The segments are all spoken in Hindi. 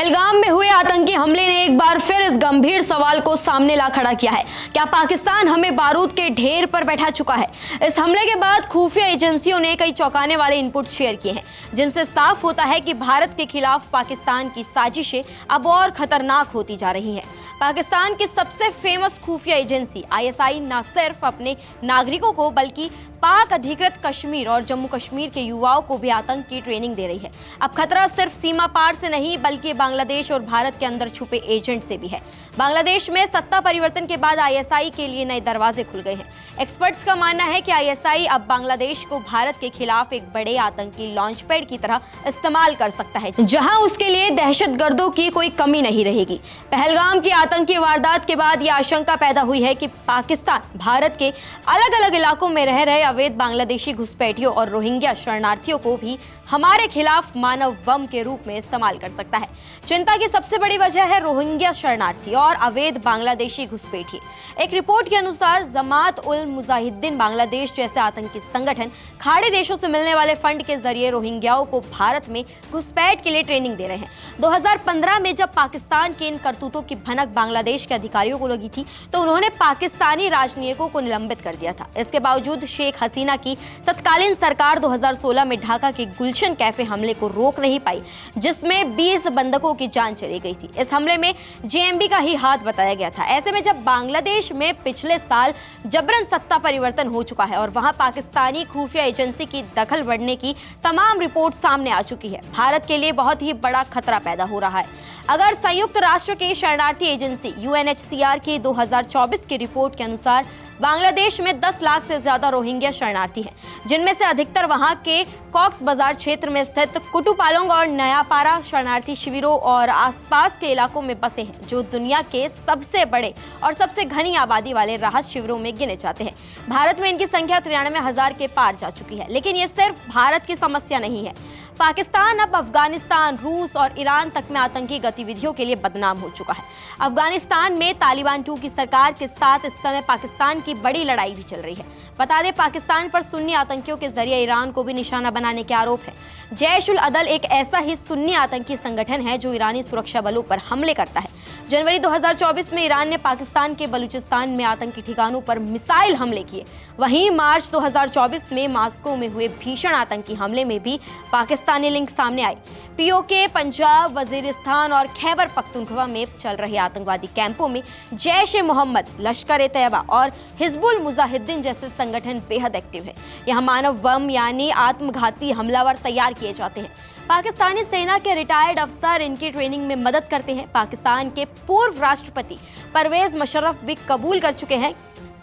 पहलगाम में हुए आतंकी हमले ने एक बार फिर इस गंभीर सवाल को सामने ला खड़ा किया है। क्या पाकिस्तान हमें बारूद के ढेर पर बैठा चुका है? इस हमले के बाद खुफिया एजेंसियों ने कई चौंकाने वाले इनपुट शेयर किए हैं, जिनसे साफ होता है कि भारत के खिलाफ पाकिस्तान की साजिशें अब और खतरनाक होती जा रही हैं। पाकिस्तान की सबसे फेमस खुफिया एजेंसी आईएसआई न सिर्फ अपने नागरिकों को बल्कि पाक अधिकृत कश्मीर और जम्मू कश्मीर के युवाओं को भी आतंक की ट्रेनिंग दे रही है। अब खतरा सिर्फ सीमा पार से नहीं बल्कि बांग्लादेश और भारत के अंदर छुपे एजेंट से भी है। बांग्लादेश में सत्ता परिवर्तन के बाद आईएसआई के लिए नए दरवाजे खुल गए हैं। एक्सपर्ट्स का मानना है कि आईएसआई अब बांग्लादेश को भारत के खिलाफ एक बड़े आतंकी लॉन्च पैड की तरह इस्तेमाल कर सकता है, जहां उसके लिए दहशतगर्दों की कोई कमी नहीं रहेगी। पहलगाम की आतंकी वारदात के बाद यह आशंका पैदा हुई है कि पाकिस्तान भारत के अलग अलग इलाकों में रह रहे अवैध बांग्लादेशी घुसपैठियों और रोहिंग्या शरणार्थियों को भी हमारे खिलाफ मानव बम के रूप में इस्तेमाल कर सकता है। चिंता की सबसे बड़ी वजह है रोहिंग्या शरणार्थी और अवैध बांग्लादेशी घुसपैठिए। एक रिपोर्ट के अनुसार जमात उल मुजाहिदीन बांग्लादेश जैसे आतंकी संगठन खाड़ी देशों से मिलने वाले फंड के जरिए रोहिंग्याओं को भारत में घुसपैठ के लिए ट्रेनिंग दे रहे हैं। 2015 में जब पाकिस्तान के इन करतूतों की भनक बांग्लादेश के अधिकारियों को लगी थी तो उन्होंने पाकिस्तानी राजनयिकों को निलंबित कर दिया था। इसके बावजूद शेख हसीना की तत्कालीन सरकार 2016 में ढाका के गुलशन कैफे हमले को रोक नहीं पाई, जिसमें 20 बंधकों की जान चली गई थी। इस हमले में जेएमबी का ही हाथ बताया गया था। ऐसे में जब बांग्लादेश में पिछले साल जबरन सत्ता परिवर्तन हो चुका है और वहां पाकिस्तानी खुफिया एजेंसी की दखल बढ़ने की तमाम रिपोर्ट सामने आ चुकी है, भारत के लिए बहुत ही बड़ा खतरा पैदा हो रहा है। अगर संयुक्त राष्ट्र की शरणार्थी एजेंसी यूएनएचसीआर की 2024 की रिपोर्ट के अनुसार बांग्लादेश में 10 लाख से ज्यादा रोहिंग्या शरणार्थी हैं, जिनमें से अधिकतर वहां के कॉक्स बाजार क्षेत्र में स्थित कुटुपालोंग और नयापारा शरणार्थी शिविरों और आसपास के इलाकों में बसे हैं, जो दुनिया के सबसे बड़े और सबसे घनी आबादी वाले राहत शिविरों में गिने जाते हैं। भारत में इनकी संख्या 93,000 के पार जा चुकी है। लेकिन ये सिर्फ भारत की समस्या नहीं है। पाकिस्तान अब अफगानिस्तान, रूस और ईरान तक में आतंकी गतिविधियों के लिए बदनाम हो चुका है। अफगानिस्तान में तालिबान 2 की सरकार के साथ इस समय पाकिस्तान की बड़ी लड़ाई भी चल रही है। बता दें, पाकिस्तान पर सुन्नी आतंकियों के जरिए ईरान को भी निशाना बनाने के आरोप है। जैश उल अदल एक ऐसा ही सुन्नी आतंकी संगठन है जो ईरानी सुरक्षा बलों पर हमले करता है। जनवरी 2024 में ईरान ने पाकिस्तान के बलूचिस्तान में आतंकी ठिकानों पर मिसाइल हमले किए। वहीं मार्च 2024 में मॉस्को में हुए भीषण आतंकी हमले में भी पाकिस्तानी लिंक सामने आई। पीओके पंजाब, वजीरिस्तान और खैबर पख्तूनख्वा में चल रहे आतंकवादी कैंपों में जैश ए मोहम्मद, लश्कर-ए-तैयबा और हिजबुल मुजाहिदीन जैसे संगठन बेहद एक्टिव है। यहाँ मानव बम यानी आत्मघाती हमलावर तैयार किए जाते हैं। पाकिस्तानी सेना के रिटायर्ड अफसर इनकी ट्रेनिंग में मदद करते हैं। पाकिस्तान के पूर्व राष्ट्रपति परवेज मुशर्रफ भी कबूल कर चुके हैं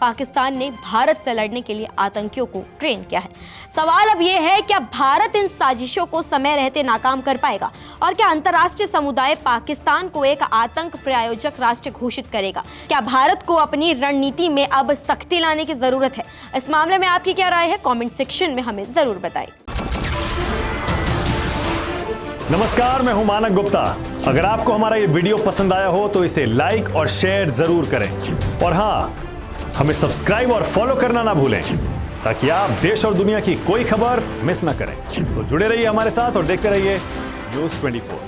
पाकिस्तान ने भारत से लड़ने के लिए आतंकियों को ट्रेन किया है। सवाल अब यह है, क्या भारत इन साजिशों को समय रहते नाकाम कर पाएगा और क्या अंतर्राष्ट्रीय समुदाय पाकिस्तान को एक आतंक प्रायोजक राष्ट्र घोषित करेगा? क्या भारत को अपनी रणनीति में अब सख्ती लाने की जरूरत है? इस मामले में आपकी क्या राय है? कमेंट सेक्शन में हमें जरूर बताएं। नमस्कार, मैं हूं मानक गुप्ता। अगर आपको हमारा ये वीडियो पसंद आया हो तो इसे लाइक और शेयर जरूर करें और हाँ, हमें सब्सक्राइब और फॉलो करना ना भूलें ताकि आप देश और दुनिया की कोई खबर मिस ना करें। तो जुड़े रहिए हमारे साथ और देखते रहिए न्यूज़ 24।